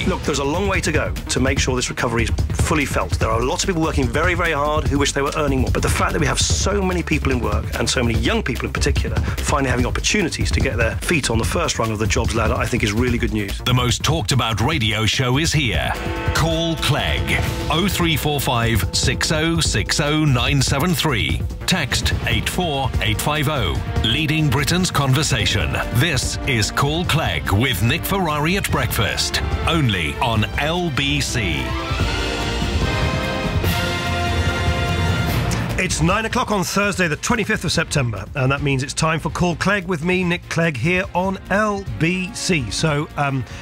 Look, there's a long way to go to make sure this recovery is fully felt. There are lots of people working very, very hard who wish they were earning more. But the fact that we have so many people in work, and so many young people in particular, finally having opportunities to get their feet on the first rung of the jobs ladder, I think is really good news. The most talked about radio show is here. Call Clegg 0345 6060 973. Text 84850. Leading Britain's conversation. This is Call Clegg with Nick Ferrari at breakfast. Only on LBC. It's 9 o'clock on Thursday, the 25th of September, and that means it's time for Call Clegg with me, Nick Clegg, here on LBC. So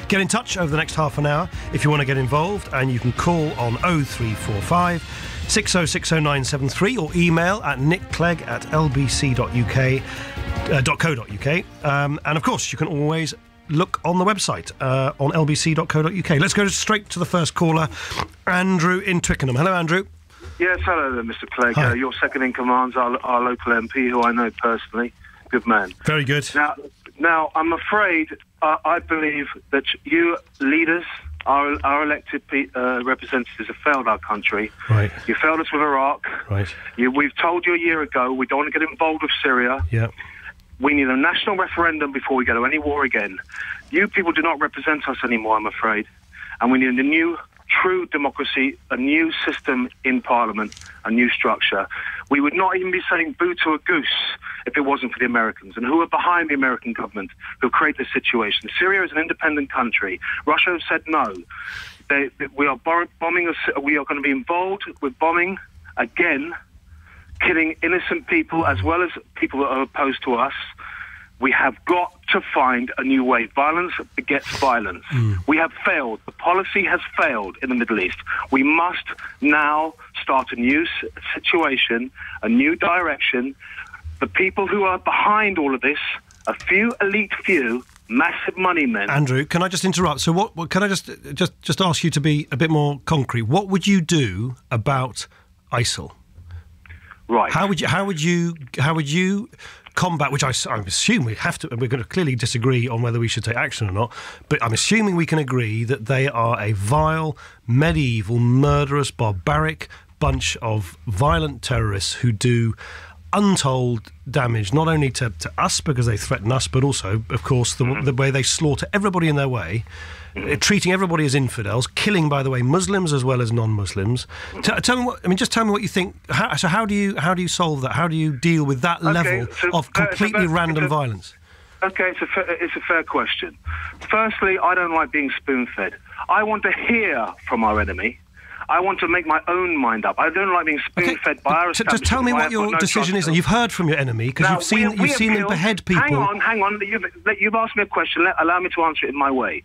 get in touch over the next half an hour if you want to get involved, and you can call on 0345 6060 973 or email at nickclegg@lbc.co.uk. And of course, you can always look on the website on lbc.co.uk. Let's go straight to the first caller, Andrew in Twickenham. Hello, Andrew. Yes, hello there, Mr. Clegg. Your second in command's our local MP, who I know personally. Good man. Very good. Now I'm afraid I believe that you leaders, our elected representatives, have failed our country. Right. You failed us with Iraq. Right. We've told you a year ago we don't want to get involved with Syria. Yeah. We need a national referendum before we go to any war again. You people do not represent us anymore, I'm afraid. And we need a new, true democracy, a new system in Parliament, a new structure. We would not even be saying boo to a goose if it wasn't for the Americans, and who are behind the American government, who create this situation. Syria is an independent country. Russia has said no. We are bombing. We are going to be involved with bombing again, killing innocent people as well as people that are opposed to us. We have got to find a new way. Violence begets violence. We have failed. The policy has failed in the Middle East. We must now start a new situation, a new direction. The people who are behind all of this, a few elite few, massive money men. Andrew, can I just interrupt? So what can I just ask you to be a bit more concrete? What would you do about ISIL? Right. How would you combat, which I assume we have to, and we're going to clearly disagree on whether we should take action or not, but I'm assuming we can agree that they are a vile, medieval, murderous, barbaric bunch of violent terrorists who do untold damage, not only to us because they threaten us, but also, of course, the way they slaughter everybody in their way, treating everybody as infidels, killing, by the way, Muslims as well as non-Muslims. Tell me what you think. How do you solve that? How do you deal with that level of completely random violence? Okay, it's a fair question. Firstly, I don't like being spoon-fed. I want to hear from our enemy. I want to make my own mind up. I don't like being spoon-fed by our establishment. Just tell me what your decision is. And you've heard from your enemy because you've seen them behead people. Hang on. You've asked me a question. Allow me to answer it in my way.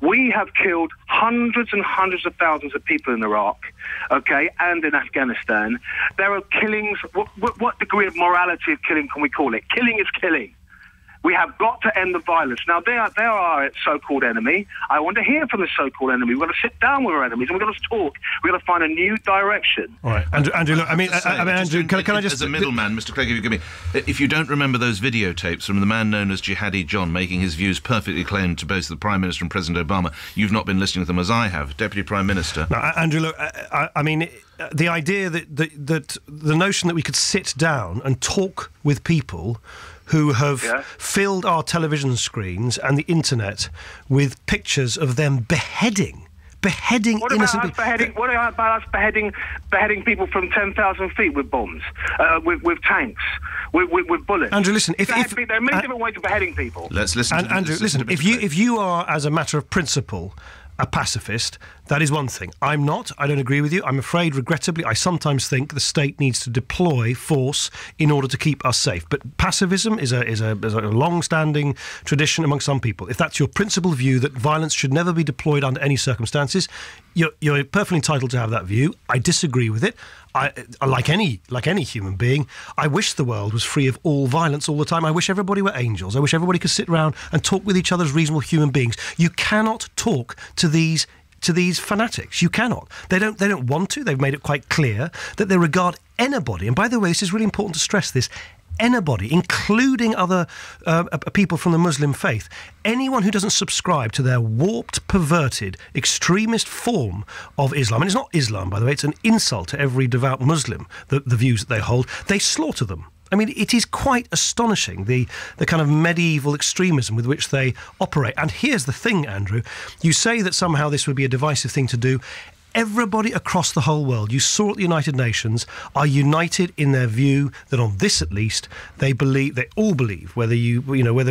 We have killed hundreds and hundreds of thousands of people in Iraq, okay, and in Afghanistan. There are killings. What degree of morality of killing can we call it? Killing is killing. We have got to end the violence. Now, they are our so-called enemy. I want to hear from the so-called enemy. We've got to sit down with our enemies and we've got to talk. We've got to find a new direction. All right. Andrew, look, Andrew, can I just... As a middleman, Mr. Clegg, if you don't remember those videotapes from the man known as Jihadi John making his views perfectly clear to both the Prime Minister and President Obama, you've not been listening to them as I have. Deputy Prime Minister. No, Andrew, look, the idea that the notion that we could sit down and talk with people who have filled our television screens and the internet with pictures of them beheading innocent people. What about us beheading people from 10,000 feet with bombs, with tanks, with bullets? Andrew, listen. There are many different ways of beheading people. Let's listen. Andrew, listen. If you are, as a matter of principle, a pacifist, that is one thing. I'm not. I don't agree with you. I'm afraid, regrettably, I sometimes think the state needs to deploy force in order to keep us safe. But pacifism is a long-standing tradition among some people. If that's your principal view that violence should never be deployed under any circumstances, you're perfectly entitled to have that view. I disagree with it. Like any human being, I wish the world was free of all violence all the time. I wish everybody were angels. I wish everybody could sit around and talk with each other as reasonable human beings. You cannot talk to these fanatics. You cannot. They don't want to. They've made it quite clear that they regard anybody, and by the way, this is really important to stress this, anybody, including other people from the Muslim faith, anyone who doesn't subscribe to their warped, perverted, extremist form of Islam, and it's not Islam, by the way, it's an insult to every devout Muslim, the views that they hold, they slaughter them. I mean, it is quite astonishing, the kind of medieval extremism with which they operate. And here's the thing, Andrew. You say that somehow this would be a divisive thing to do. Everybody across the whole world, you saw at the United Nations, are united in their view that on this at least, they all believe, whether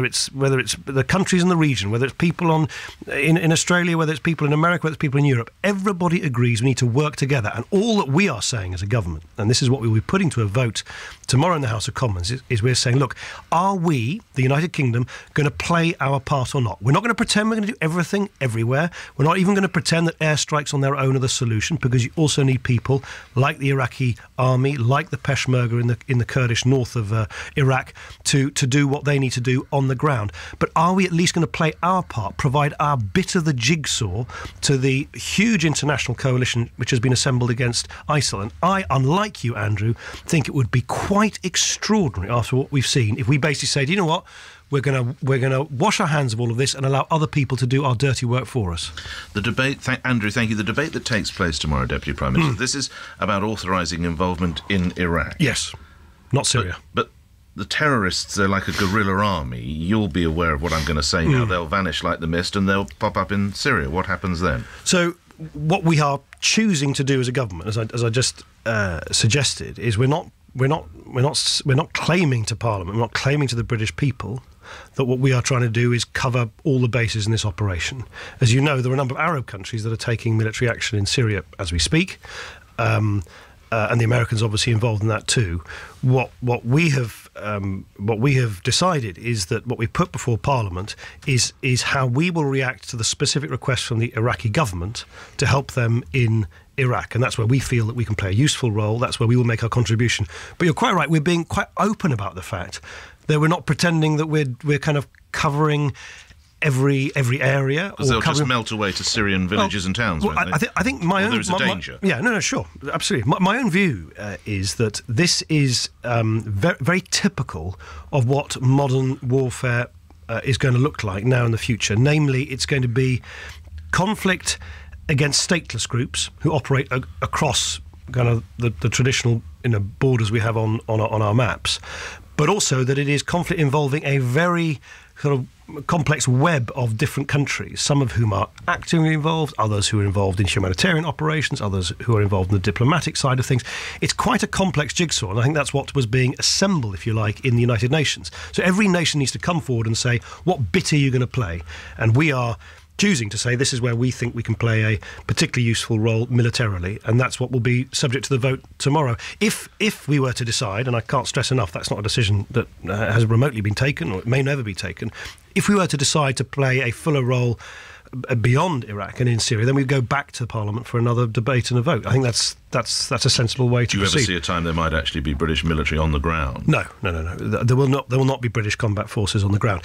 it's the countries in the region, whether it's people in Australia, whether it's people in America, whether it's people in Europe, everybody agrees we need to work together. And all that we are saying as a government, and this is what we'll be putting to a vote tomorrow in the House of Commons, is we're saying, look, are we, the United Kingdom, going to play our part or not? We're not going to pretend we're going to do everything everywhere. We're not even going to pretend that airstrikes on their own are the solution, because you also need people like the Iraqi army, like the Peshmerga in the Kurdish north of Iraq, to do what they need to do on the ground. But are we at least going to play our part, provide our bit of the jigsaw to the huge international coalition which has been assembled against ISIL? And I, unlike you, Andrew, think it would be quite extraordinary after what we've seen if we basically said, you know what, we're going to wash our hands of all of this and allow other people to do our dirty work for us. The debate, Andrew, thank you. The debate that takes place tomorrow, Deputy Prime Minister, this is about authorising involvement in Iraq. Yes, not Syria. But the terrorists are like a guerrilla army. You'll be aware of what I'm going to say now. They'll vanish like the mist and they'll pop up in Syria. What happens then? So what we are choosing to do as a government, as I just suggested, is we're not claiming to Parliament, we're not claiming to the British people that what we are trying to do is cover all the bases in this operation. As you know, there are a number of Arab countries that are taking military action in Syria as we speak, and the Americans obviously involved in that too. What we have decided is that what we put before Parliament is how we will react to the specific request from the Iraqi government to help them in Iraq, and that's where we feel that we can play a useful role. That's where we will make our contribution. But you're quite right, we're being quite open about the fact that we're not pretending that we're kind of covering every area. Because they'll just melt away to Syrian villages and towns, won't they? I think my own... There is a danger. Sure, absolutely. My own view is that this is very, very typical of what modern warfare is going to look like now in the future. Namely, it's going to be conflict against stateless groups who operate across kind of the traditional borders we have on our maps, but also that it is conflict involving a very sort of complex web of different countries, some of whom are actively involved, others who are involved in humanitarian operations, others who are involved in the diplomatic side of things. It's quite a complex jigsaw, and I think that's what was being assembled, if you like, in the United Nations. So every nation needs to come forward and say, what bit are you going to play? And we are choosing to say this is where we think we can play a particularly useful role militarily, and that's what will be subject to the vote tomorrow. If we were to decide, and I can't stress enough, that's not a decision that has remotely been taken, or it may never be taken, if we were to decide to play a fuller role beyond Iraq and in Syria, then we'd go back to Parliament for another debate and a vote. I think that's a sensible way to proceed. Do you ever see a time there might actually be British military on the ground? No. There will not be British combat forces on the ground.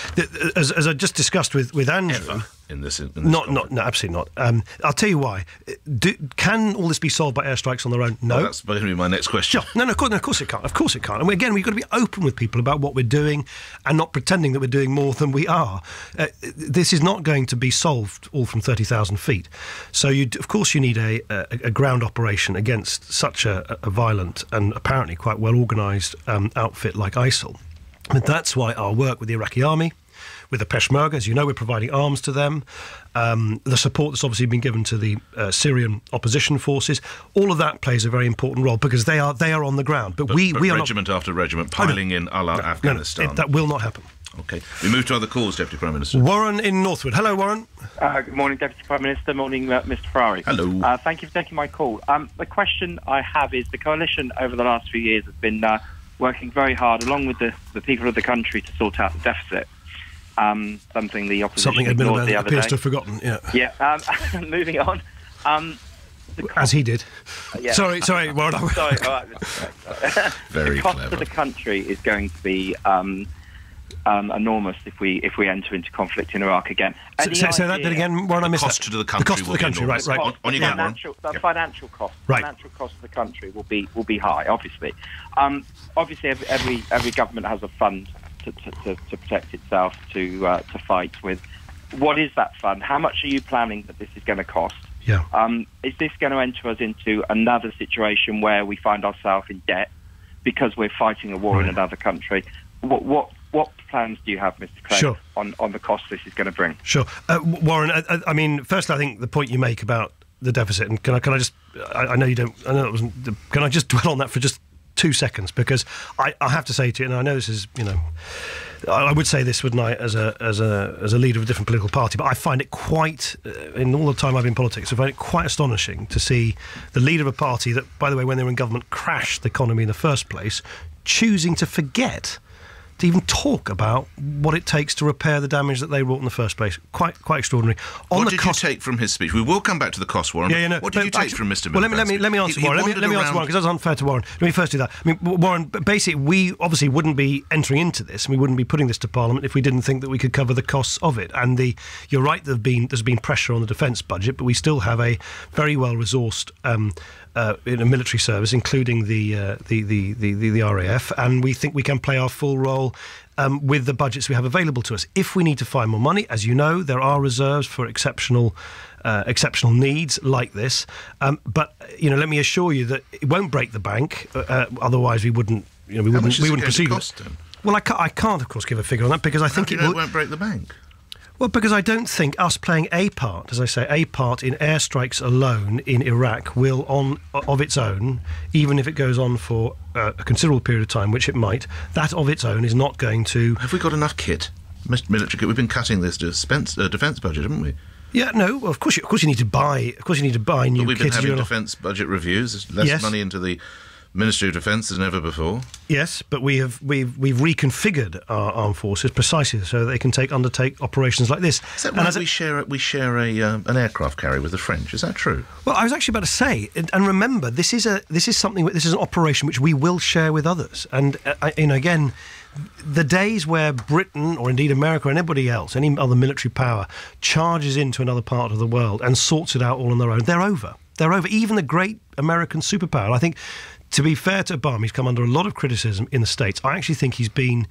As I just discussed with Andrew. Ever in this no, absolutely not. I'll tell you why. Can all this be solved by airstrikes on their own? No. Well, that's going to be my next question. Sure. No, of course it can't. Of course it can't. And again, we've got to be open with people about what we're doing and not pretending that we're doing more than we are. This is not going to be solved all from 30,000 feet. So, of course, you need a ground operation against such a violent and apparently quite well-organised outfit like ISIL. And that's why our work with the Iraqi army, with the Peshmerga, as you know, we're providing arms to them. The support that's obviously been given to the Syrian opposition forces, all of that plays a very important role because they are on the ground. But we are regiment after regiment piling in a la Afghanistan. That will not happen. OK. We move to other calls, Deputy Prime Minister. Warren in Northwood. Hello, Warren. Good morning, Deputy Prime Minister. Morning, Mr Ferrari. Hello. Thank you for taking my call. The question I have is the coalition over the last few years has been working very hard, along with the people of the country, to sort out the deficit. Something the opposition ignored the other day. Appears to have forgotten, yeah. Yeah, moving on. As he did. Yeah. Sorry, Warren. Sorry, all right. Very the cost clever. of the country is going to be enormous if we enter into conflict in Iraq again. Say that again, Warren. I missed cost that. to the country. The cost to the country, right? On you go, Warren. The financial cost. Right. Financial cost of the country will be high. Obviously, every government has a fund to protect itself, to fight with. What is that fund? How much are you planning that this is going to cost? Yeah. Is this going to enter us into another situation where we find ourselves in debt because we're fighting a war in another country? What plans do you have, Mr. Clegg, Sure. on the cost this is going to bring? Sure. Warren, I mean, firstly, I think the point you make about the deficit, and can I just, I know you don't, I know it wasn't, can I just dwell on that for just 2 seconds? Because I have to say to you, and I know this is, I would say this, wouldn't I, as a leader of a different political party, but I find it quite, in all the time I've been in politics, I find it quite astonishing to see the leader of a party that, by the way, when they were in government, crashed the economy in the first place, choosing to forget to even talk about what it takes to repair the damage that they wrought in the first place. Quite extraordinary. What did you take from his speech? We will come back to the cost, Warren. Yeah, what did you take from Mr. Well, Miliband? let me answer Warren. Let me answer Warren, because that's unfair to Warren. Let me first do that. I mean, Warren, basically, we obviously wouldn't be entering into this, and we wouldn't be putting this to Parliament if we didn't think that we could cover the costs of it. And you're right, there's been pressure on the defence budget, but we still have a very well-resourced in a military service, including the RAF, and we think we can play our full role with the budgets we have available to us. If we need to find more money, as you know, there are reserves for exceptional needs like this. But let me assure you that it won't break the bank. Otherwise, we wouldn't. We wouldn't proceed. Well, I can't, of course, give a figure on that because I think it won't break the bank. Well, because I don't think us playing a part, as I say, a part in airstrikes alone in Iraq will, of its own, even if it goes on for a considerable period of time, which it might, that of its own is not going to... Have we got enough kit? Military kit? We've been cutting this defence budget, haven't we? Yeah, no. Well, of course you need to buy. Of course, you need to buy new kit. But we've been having defence budget reviews. There's less money into the Ministry of Defence than ever before. Yes, but we've reconfigured our armed forces precisely so that they can undertake operations like this. Is that right? We share an aircraft carrier with the French. Is that true? Well, I was actually about to say, and remember, this is an operation which we will share with others. And again, the days where Britain or indeed America or anybody else, any other military power, charges into another part of the world and sorts it out all on their own, they're over. They're over. Even the great American superpower. I think, to be fair to Obama, he's come under a lot of criticism in the States. I actually think he's been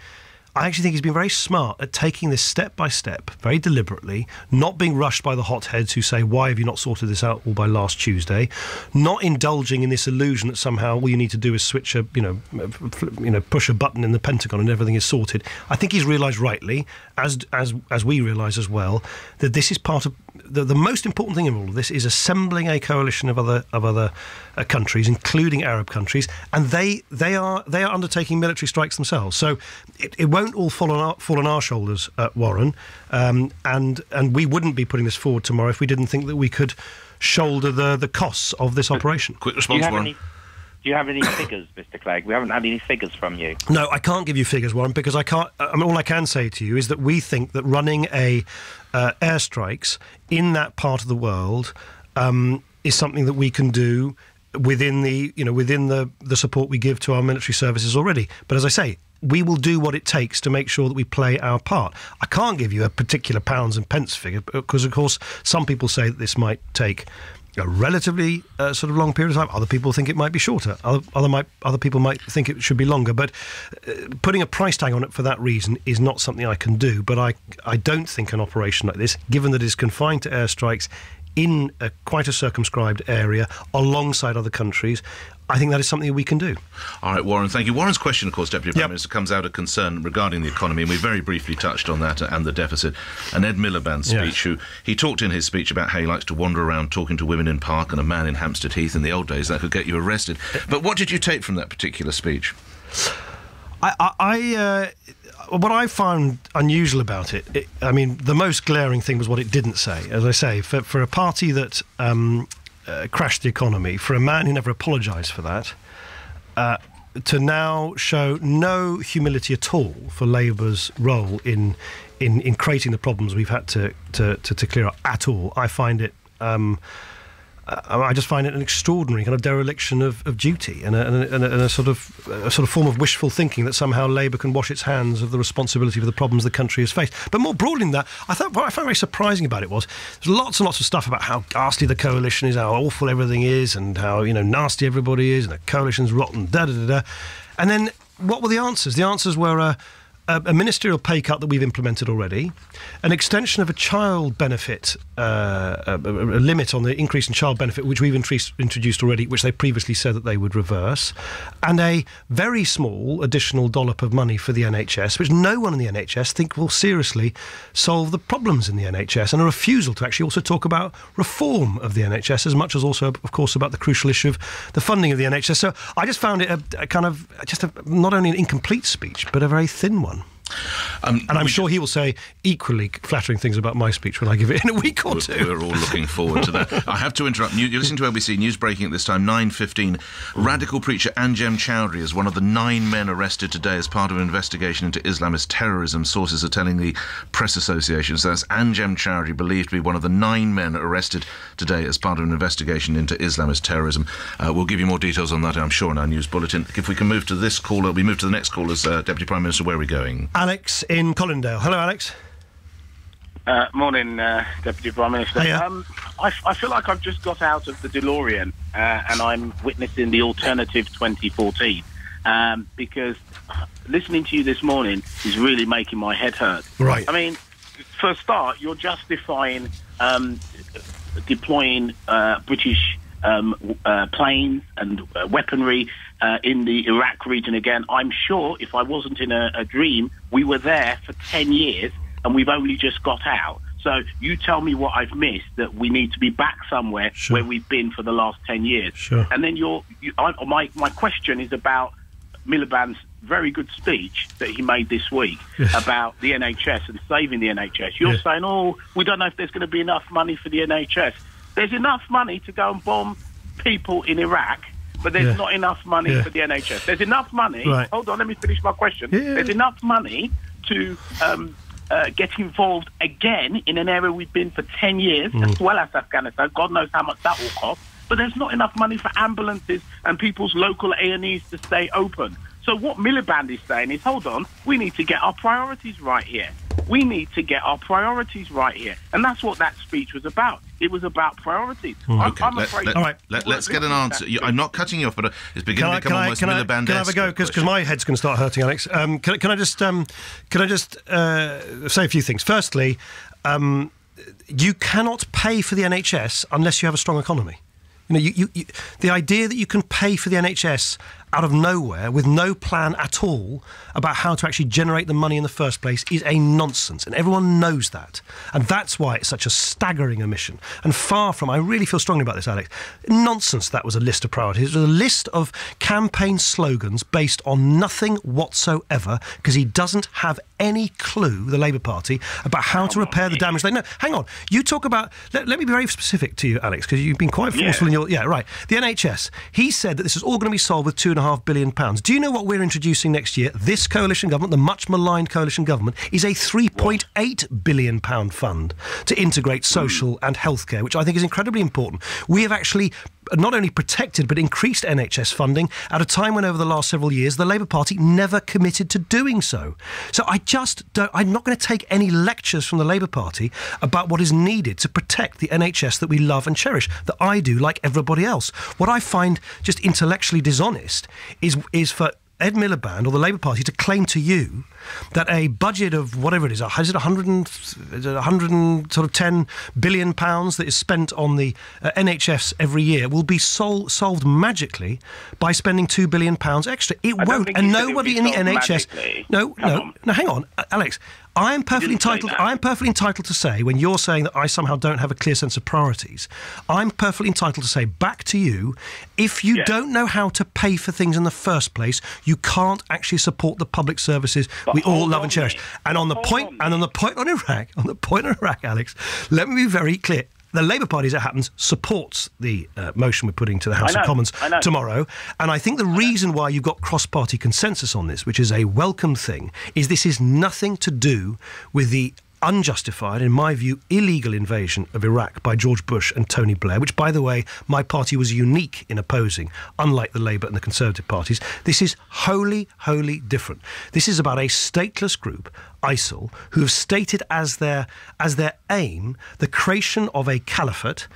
very smart at taking this step by step, very deliberately, not being rushed by the hotheads who say, why have you not sorted this out all by last Tuesday? Not indulging in this illusion that somehow all you need to do is switch push a button in the Pentagon and everything is sorted. I think he's realised rightly, as we realise as well, that this is part of the most important thing in all of this is assembling a coalition of other countries, including Arab countries, and they are undertaking military strikes themselves. So it won't all fall on our shoulders, Warren, and we wouldn't be putting this forward tomorrow if we didn't think that we could shoulder the costs of this operation. Quick response, Warren. Do you have any figures, Mr. Clegg? We haven't had any figures from you. No, I can't give you figures, Warren, because I can't. All I can say to you is that we think that running airstrikes in that part of the world is something that we can do within the support we give to our military services already. But as I say, we will do what it takes to make sure that we play our part. I can't give you a particular pounds and pence figure because, of course, some people say that this might take a relatively sort of long period of time. Other people think it might be shorter. Other people might think it should be longer. But putting a price tag on it for that reason is not something I can do. But I don't think an operation like this, given that it's confined to airstrikes in quite a circumscribed area alongside other countries, I think that is something we can do. All right, Warren, thank you. Warren's question, of course, Deputy Prime Minister, comes out of concern regarding the economy, and we very briefly touched on that and the deficit. And Ed Miliband's speech, he talked in his speech about how he likes to wander around talking to women in park and a man in Hampstead Heath in the old days. That could get you arrested. But what did you take from that particular speech? What I found unusual about it, the most glaring thing was what it didn't say. As I say, for a party that crashed the economy, for a man who never apologised for that, to now show no humility at all for Labour's role in creating the problems we've had to clear up at all, I find it I just find it an extraordinary kind of dereliction of duty and a sort of form of wishful thinking that somehow Labour can wash its hands of the responsibility for the problems the country has faced. But more broadly than that, I thought what I found very surprising about it was there's lots and lots of stuff about how ghastly the coalition is, how awful everything is, and how nasty everybody is, and the coalition's rotten, And then what were the answers? The answers were a ministerial pay cut that we've implemented already, an extension of a child benefit, a limit on the increase in child benefit, which we've introduced already, which they previously said that they would reverse, and a very small additional dollop of money for the NHS, which no one in the NHS think will seriously solve the problems in the NHS, and a refusal to actually also talk about reform of the NHS as much as also, of course, about the crucial issue of the funding of the NHS. So I just found it a kind of not only an incomplete speech, but a very thin one. And I'm sure he will say equally flattering things about my speech when I give it in a week or two. We're all looking forward to that. I have to interrupt. You're listening to LBC News breaking at this time, 9:15. Radical preacher Anjem Choudhury is one of the 9 men arrested today as part of an investigation into Islamist terrorism, sources are telling the Press Association. So that's Anjem Choudhury, believed to be one of the 9 men arrested today as part of an investigation into Islamist terrorism. We'll give you more details on that, I'm sure, in our news bulletin. If we can move to this caller, we move to the next caller as Deputy Prime Minister. Where are we going? Alex in Colindale. Hello, Alex. Morning, Deputy Prime Minister. I feel like I've just got out of the DeLorean and I'm witnessing the alternative 2014 because listening to you this morning is really making my head hurt. Right. I mean, for a start, you're justifying deploying British planes and weaponry in the Iraq region again. I'm sure if I wasn't in a dream, we were there for 10 years and we've only just got out. So you tell me what I've missed, that we need to be back somewhere where we've been for the last 10 years. Sure. And then my question is about Miliband's very good speech that he made this week about the NHS and saving the NHS. You're saying, we don't know if there's going to be enough money for the NHS. There's enough money to go and bomb people in Iraq, but there's not enough money for the NHS. There's enough money. Right. Hold on, let me finish my question. There's enough money to get involved again in an area we've been for 10 years, as well as Afghanistan. God knows how much that will cost. But there's not enough money for ambulances and people's local A&Es to stay open. So what Miliband is saying is, hold on, we need to get our priorities right here. We need to get our priorities right here. And that's what that speech was about. It was about priorities. I'm afraid... All right. Let's get an answer. I'm not cutting you off, but it's beginning to become almost Miliband-esque. Can I have a go? Because my head's going to start hurting, Alex. Can I just say a few things? Firstly, you cannot pay for the NHS unless you have a strong economy. The idea that you can pay for the NHS out of nowhere with no plan at all about how to actually generate the money in the first place is a nonsense, and everyone knows that. And that's why it's such a staggering omission. And far from, I really feel strongly about this, Alex, nonsense that was a list of priorities. It was a list of campaign slogans based on nothing whatsoever, because he doesn't have any clue, the Labour Party, about how to repair the damage. No, hang on. You talk about... Let me be very specific to you, Alex, because you've been quite forceful in your... Yeah, right. The NHS. He said that this is all going to be solved with £2.5 billion. Do you know what we're introducing next year? This coalition government, the much maligned coalition government, is a £3.8 billion fund to integrate social and healthcare, which I think is incredibly important. We have actually not only protected but increased NHS funding at a time when over the last several years the Labour Party never committed to doing so. So I'm not going to take any lectures from the Labour Party about what is needed to protect the NHS that we love and cherish, that I do like everybody else. What I find just intellectually dishonest is for Ed Miliband or the Labour Party to claim to you that a budget of whatever it is 110 billion pounds that is spent on the NHS every year will be solved magically by spending £2 billion extra. It won't, and nobody in the NHS. No, hang on, Alex. I am perfectly entitled to say, when you're saying that I somehow don't have a clear sense of priorities, I'm perfectly entitled to say back to you, if you don't know how to pay for things in the first place, you can't actually support the public services we all love and cherish. And on the point on Iraq, Alex, let me be very clear. The Labour Party, as it happens, supports the motion we're putting to the House of Commons tomorrow. And I think the reason why you've got cross-party consensus on this, which is a welcome thing, is this is nothing to do with the unjustified, in my view, illegal invasion of Iraq by George Bush and Tony Blair, which, by the way, my party was unique in opposing, unlike the Labour and the Conservative parties. This is wholly different. This is about a stateless group, ISIL, who have stated as their aim the creation of a caliphate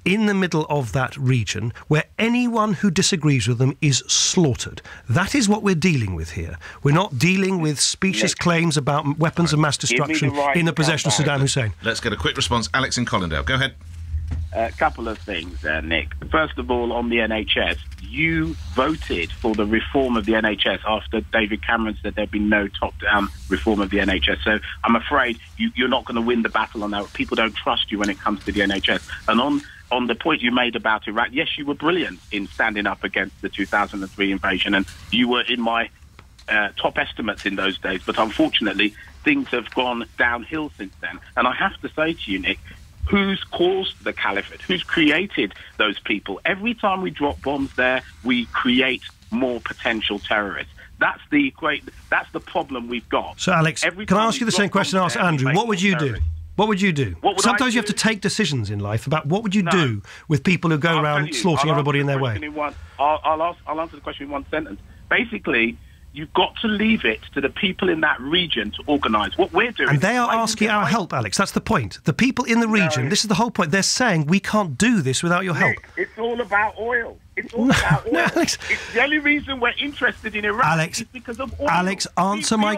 in the middle of that region where anyone who disagrees with them is slaughtered. That is what we're dealing with here. We're not dealing with specious claims about weapons of mass destruction in the possession of Saddam Hussein. Let's get a quick response. Alex in Collindale, go ahead. A couple of things, Nick. First of all, on the NHS, you voted for the reform of the NHS after David Cameron said there'd be no top-down reform of the NHS. So I'm afraid you're not going to win the battle on that. People don't trust you when it comes to the NHS. And on the point you made about Iraq, yes, you were brilliant in standing up against the 2003 invasion, and you were in my top estimates in those days. But unfortunately, things have gone downhill since then. And I have to say to you, Nick, who's caused the caliphate? Who's created those people? Every time we drop bombs there, we create more potential terrorists. That's the problem we've got. So, Alex, can I ask you the same question I asked Andrew? What would you do? What would you do? Sometimes you have to take decisions in life about what would you do with people who go around slaughtering everybody in their way. I'll answer the question in one sentence. Basically, you've got to leave it to the people in that region to organise. What we're doing... And they are asking our help, Alex. That's the point. The people in the region, this is the whole point. They're saying, we can't do this without your help. It's all about oil. It's all about oil. Alex, it's the only reason we're interested in Iraq is because of oil. Alex, answer my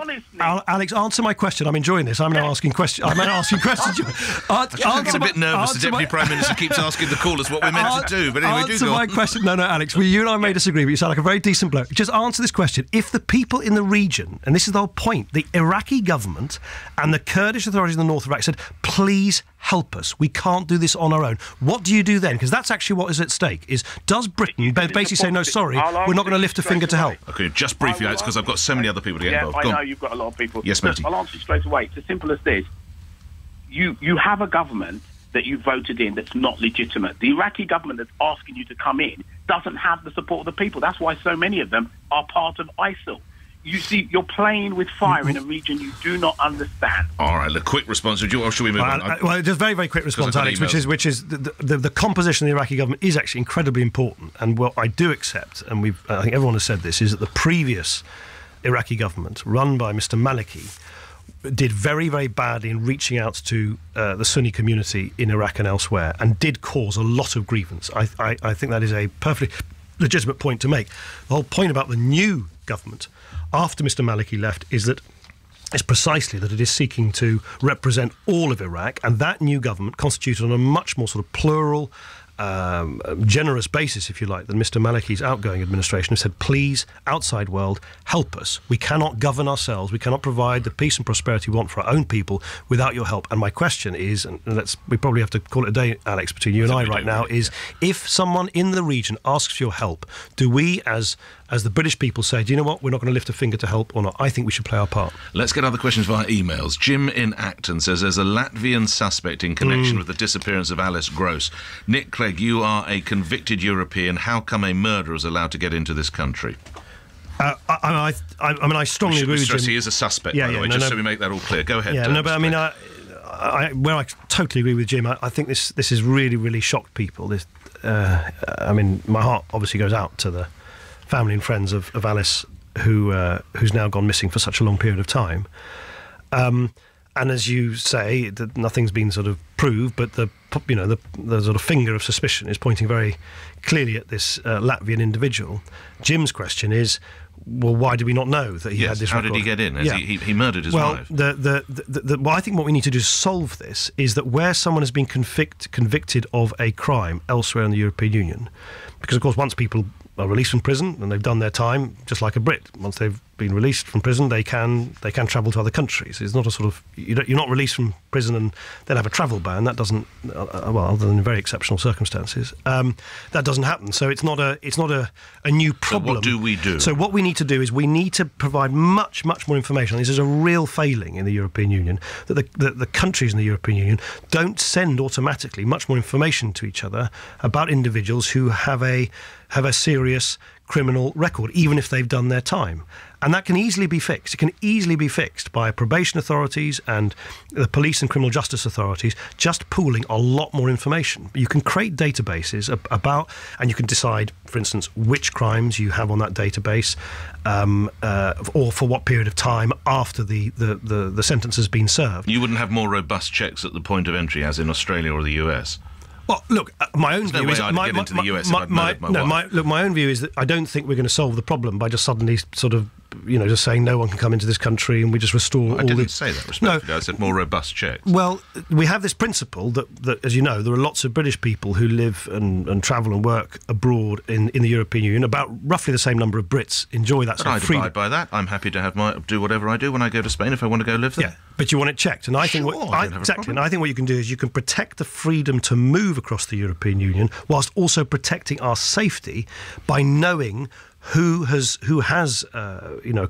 question. I'm enjoying this. I'm now asking questions. I'm now asking questions. I get a bit nervous. The Deputy Prime Minister keeps asking the callers what we're meant to do. But anyway, answer my question. No, Alex. You and I may disagree, but you sound like a very decent bloke. Just answer this question. If the people in the region, and this is the whole point, the Iraqi government and the Kurdish authorities in the north of Iraq said, please help us. We can't do this on our own. What do you do then? Because that's actually what is at stake. Does Britain basically say, no, sorry, we're not going to lift a finger to help? Okay, just briefly, Alex, because I've got so many other people to get involved. I know you've got a lot of people. Yes, Matty. I'll answer you straight away. It's as simple as this. You have a government that you voted in that's not legitimate. The Iraqi government that's asking you to come in doesn't have the support of the people. That's why so many of them are part of ISIL. You see, you're playing with fire in a region you do not understand. All right, a quick response. Or should we move on? Well, just very, very quick response, Alex, which is the composition of the Iraqi government is actually incredibly important. And what I do accept, and I think everyone has said this, is that the previous Iraqi government, run by Mr. Maliki, did very, very badly in reaching out to the Sunni community in Iraq and elsewhere, and did cause a lot of grievance. I think that is a perfectly legitimate point to make. The whole point about the new government after Mr. Maliki left is that it's precisely that it is seeking to represent all of Iraq, and that new government constituted on a much more sort of plural, generous basis, if you like, than Mr. Maliki's outgoing administration, who said, please, outside world, help us. We cannot govern ourselves. We cannot provide the peace and prosperity we want for our own people without your help. And my question is, and we probably have to call it a day, Alex, between you and I right now, is if someone in the region asks for your help, do we, as the British people, say, do you know what, we're not going to lift a finger to help or not? I think we should play our part. Let's get other questions via emails. Jim in Acton says there's a Latvian suspect in connection with the disappearance of Alice Gross. Nick Clegg, you are a convicted European. How come a murderer is allowed to get into this country? I strongly agree with Jim. He is a suspect, by the way, so we make that all clear. Go ahead. I totally agree with Jim. I think this has really, really shocked people. My heart obviously goes out to the family and friends of Alice, who's now gone missing for such a long period of time. And as you say, that nothing's been sort of proved, but the sort of finger of suspicion is pointing very clearly at this Latvian individual. Jim's question is, well, why did we not know that he had this record? How did he get in? He murdered his wife. Well, I think what we need to do to solve this is that where someone has been convicted of a crime elsewhere in the European Union, because, of course, once people are released from prison and they've done their time, just like a Brit. Once they've been released from prison, they can travel to other countries. It's not a sort of you're not released from prison and then have a travel ban. That doesn't other than in very exceptional circumstances, that doesn't happen. So it's not a new problem. So what do we do? So what we need to do is we need to provide much more information. This is a real failing in the European Union that the countries in the European Union don't send automatically much more information to each other about individuals who have a serious criminal record, even if they've done their time. And that can easily be fixed. It can easily be fixed by probation authorities and the police and criminal justice authorities just pooling a lot more information. You can create databases about, and you can decide, for instance, which crimes you have on that database, or for what period of time after the sentence has been served. You wouldn't have more robust checks at the point of entry, as in Australia or the US? Well, look, my own view is... my own view is that I don't think we're going to solve the problem by just suddenly sort of, just saying no one can come into this country and we just restore all I didn't say that respectfully. No. I said more robust checks. Well, we have this principle that, as you know, there are lots of British people who live and travel and work abroad in the European Union. About roughly the same number of Brits enjoy that sort of freedom. I'd abide by that. I'm happy to do whatever I do when I go to Spain if I want to go live there. Yeah, but you want it checked. And I think I think what you can do is you can protect the freedom to move across the European Union whilst also protecting our safety by knowing who has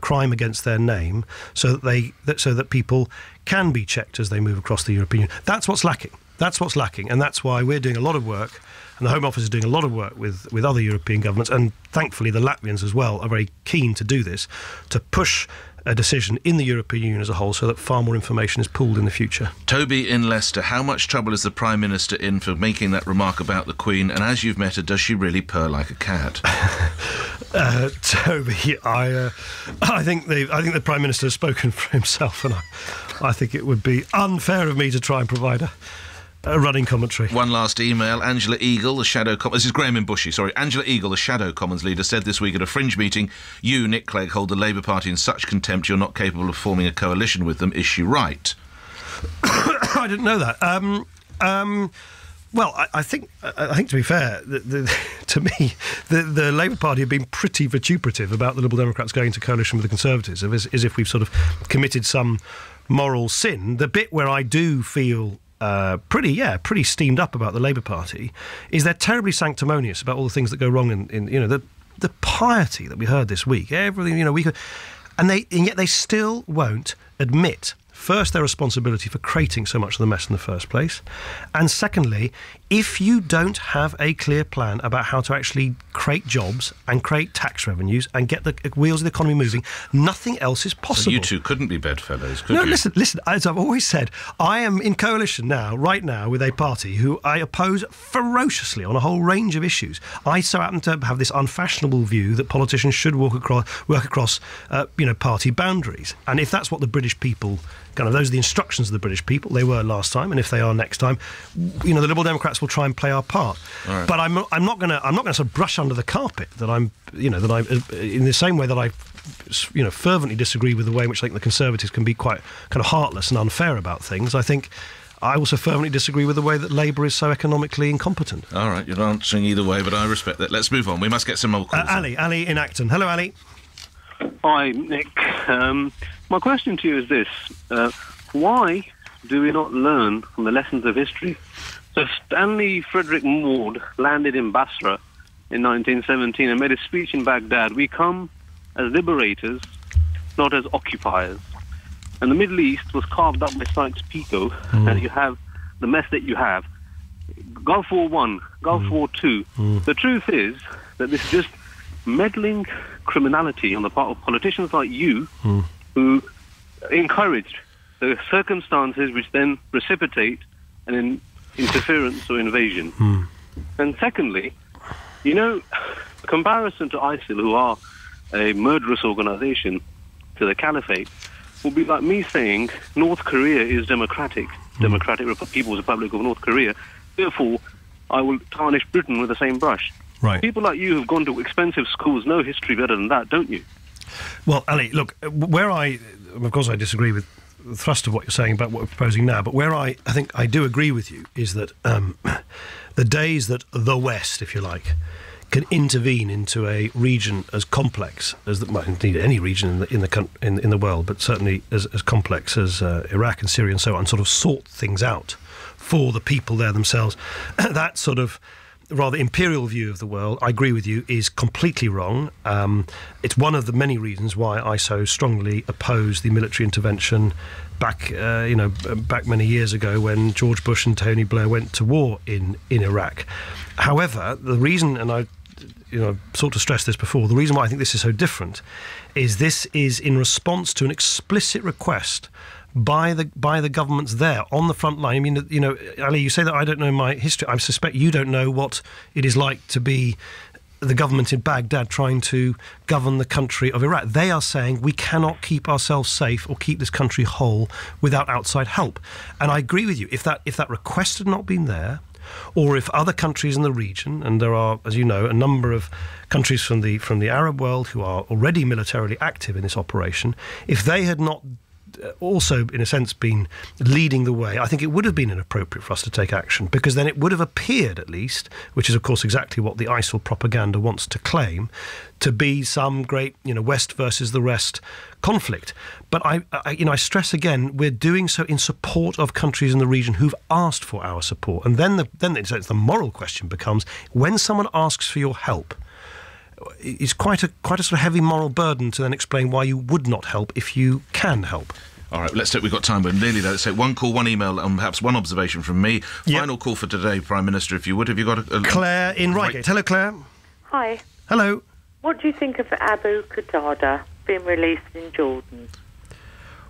crime against their name, so that people can be checked as they move across the European Union. That's what's lacking, and that's why we're doing a lot of work, and the Home Office is doing a lot of work with other European governments, and thankfully the Latvians as well are very keen to do this, to push a decision in the European Union as a whole so that far more information is pooled in the future. Toby in Leicester, how much trouble is the Prime Minister in for making that remark about the Queen, and as you've met her, does she really purr like a cat? Toby, I think the Prime Minister has spoken for himself, and I think it would be unfair of me to try and provide a running commentary. One last email. Angela Eagle, the Shadow Commons... This is Graham in Bushy, sorry. Angela Eagle, the Shadow Commons leader, said this week at a fringe meeting, you, Nick Clegg, hold the Labour Party in such contempt you're not capable of forming a coalition with them. Is she right? I didn't know that. Well, I think to be fair, to me, the Labour Party have been pretty vituperative about the Liberal Democrats going into coalition with the Conservatives, as if we've sort of committed some moral sin. The bit where I do feel pretty steamed up about the Labour Party is they're terribly sanctimonious about all the things that go wrong in the piety that we heard this week. Everything, and yet they still won't admit, first, their responsibility for creating so much of the mess in the first place, and secondly, if you don't have a clear plan about how to actually create jobs and create tax revenues and get the wheels of the economy moving, nothing else is possible. So you two couldn't be bedfellows, could you? No, listen, as I've always said, I am in coalition right now, with a party who I oppose ferociously on a whole range of issues. I so happen to have this unfashionable view that politicians should work across party boundaries. And if that's what the British people... those are the instructions of the British people. They were last time, and if they are next time, the Liberal Democrats will try and play our part. Right. But I'm not going to sort of brush under the carpet that I'm in the same way that I fervently disagree with the way in which I think the Conservatives can be quite kind of heartless and unfair about things. I think I also fervently disagree with the way that Labour is so economically incompetent. All right, you're answering either way, but I respect that. Let's move on. We must get some more calls. Ali in Acton. Hello, Ali. Hi, Nick. My question to you is this. Why do we not learn from the lessons of history? So Stanley Frederick Maud landed in Basra in 1917 and made a speech in Baghdad. We come as liberators, not as occupiers. And the Middle East was carved up by Sykes-Picot, and you have the mess that you have. Gulf War I, Gulf War II. The truth is that this is just meddling criminality on the part of politicians like you who encouraged the circumstances which then precipitate an interference or invasion. And secondly, comparison to ISIL, who are a murderous organization, to the caliphate, will be like me saying North Korea is Democratic People's Republic of North Korea, therefore I will tarnish Britain with the same brush. Right. People like you who've gone to expensive schools know history better than that, don't you? Well, Ali, look, of course I disagree with the thrust of what you're saying about what we're proposing now, but where I think I do agree with you is that the days that the West, if you like, can intervene into a region as complex as indeed any region in the world, but certainly as complex as Iraq and Syria and so on, sort of sort things out for the people there themselves. That sort of rather imperial view of the world, I agree with you, is completely wrong. It's one of the many reasons why I so strongly oppose the military intervention back many years ago when George Bush and Tony Blair went to war in Iraq. However, the reason, and I've sought to stress this before, the reason why I think this is so different is this is in response to an explicit request by the governments there on the front line. I mean, Ali, you say that I don't know my history. I suspect you don't know what it is like to be the government in Baghdad trying to govern the country of Iraq. They are saying we cannot keep ourselves safe or keep this country whole without outside help. And I agree with you. If that request had not been there, or if other countries in the region, and there are, as you know, a number of countries from the Arab world who are already militarily active in this operation, if they had not also, in a sense, been leading the way, I think it would have been inappropriate for us to take action, because then it would have appeared, at least, which is, of course, exactly what the ISIL propaganda wants to claim, to be some great, West versus the rest conflict. But I stress again, we're doing so in support of countries in the region who've asked for our support, and then the moral question becomes, when someone asks for your help, it's quite a sort of heavy moral burden to then explain why you would not help if you can help. All right, let's take. We've got time, but nearly there. Let's take one call, one email, and perhaps one observation from me. Final call for today, Prime Minister, if you would. Have you got a Claire in Reigate. Hello, Claire. Hi. Hello. What do you think of Abu Qatada being released in Jordan?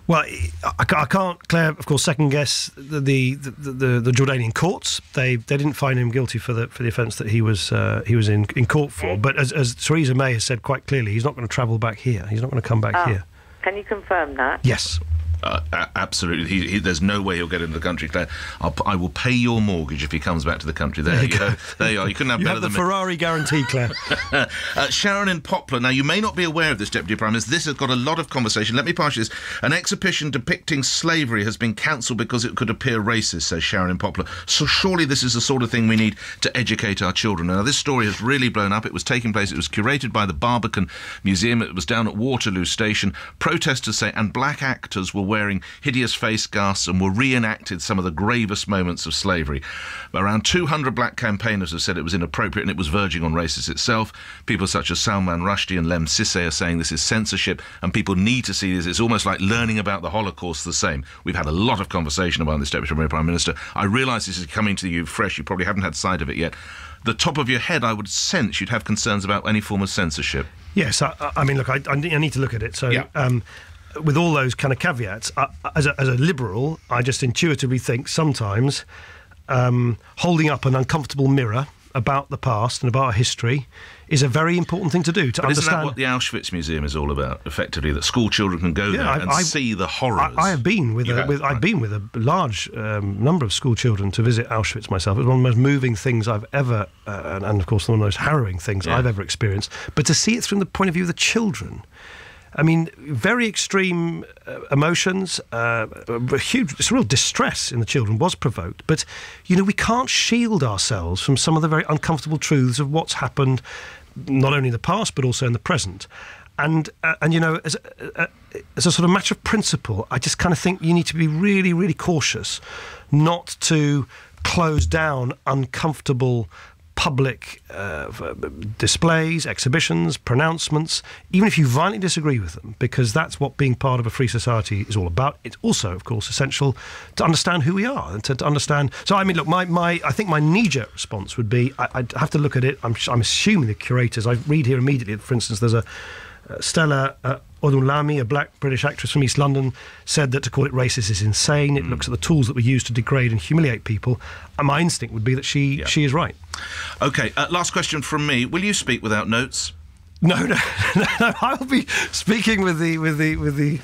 Well, I can't, Claire, of course, second guess the Jordanian courts. They didn't find him guilty for the offence that he was in court for. But as Theresa May has said quite clearly, he's not going to travel back here. He's not going to come back here. Can you confirm that? Yes. Absolutely. There's no way he'll get into the country, Claire. I will pay your mortgage if he comes back to the country. There you go. There you are. You couldn't have better than me. You have the Ferrari guarantee, Claire. Sharon in Poplar. Now, you may not be aware of this, Deputy Prime Minister. This has got a lot of conversation. Let me pass you this. An exhibition depicting slavery has been cancelled because it could appear racist, says Sharon in Poplar. So surely this is the sort of thing we need to educate our children. Now, this story has really blown up. It was curated by the Barbican Museum. It was down at Waterloo Station. Protesters say, and black actors were wearing hideous face casts and were reenacted some of the gravest moments of slavery. Around 200 black campaigners have said it was inappropriate and it was verging on racist itself. People such as Salman Rushdie and Lem Sissay are saying this is censorship and people need to see this. It's almost like learning about the Holocaust the same. We've had a lot of conversation about this, Deputy Prime Minister. I realise this is coming to you fresh. You probably haven't had sight of it yet. The top of your head, I would sense you'd have concerns about any form of censorship. Yes, I mean, look, I need to look at it. So, with all those kind of caveats, as a liberal, I just intuitively think sometimes holding up an uncomfortable mirror about the past and about our history is a very important thing to do, to understand. Isn't that what the Auschwitz Museum is all about, effectively, that school children can go there and see the horrors? I have been with I've been with a large number of school children to visit Auschwitz myself. It was one of the most moving things I've ever, and of course one of the most harrowing things I've ever experienced. But to see it from the point of view of the children, I mean, very extreme emotions, huge, real distress in the children was provoked. But, we can't shield ourselves from some of the very uncomfortable truths of what's happened, not only in the past, but also in the present. And as a sort of matter of principle, I just kind of think you need to be really, really cautious not to close down uncomfortable public displays, exhibitions, pronouncements, even if you violently disagree with them, because that's what being part of a free society is all about. It's also, of course, essential to understand who we are and to understand. So, I mean, look, I think my knee-jerk response would be, I'd have to look at it. I'm assuming the curators, I read here immediately, for instance, there's a Stella Odunlami, a black British actress from East London, said that to call it racist is insane. It looks at the tools that we use to degrade and humiliate people. And my instinct would be that she is right. OK, last question from me. Will you speak without notes? No. I'll be speaking with the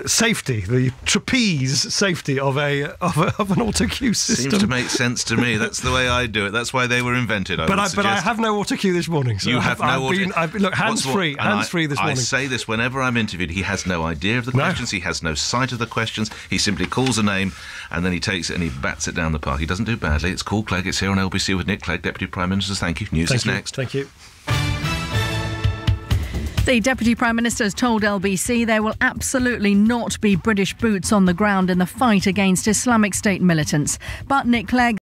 safety, the trapeze safety of an auto cue system. Seems to make sense to me. That's the way I do it. That's why they were invented. But I have no auto cue this morning. So you have no auto. Look, hands free this morning. I say this whenever I'm interviewed. He has no idea of the questions. He has no sight of the questions. He simply calls a name and then he takes it and he bats it down the park. He doesn't do badly. It's called Clegg. It's here on LBC with Nick Clegg, Deputy Prime Minister. Thank you. News is next. Thank you. The Deputy Prime Minister has told LBC there will absolutely not be British boots on the ground in the fight against Islamic State militants. But Nick Clegg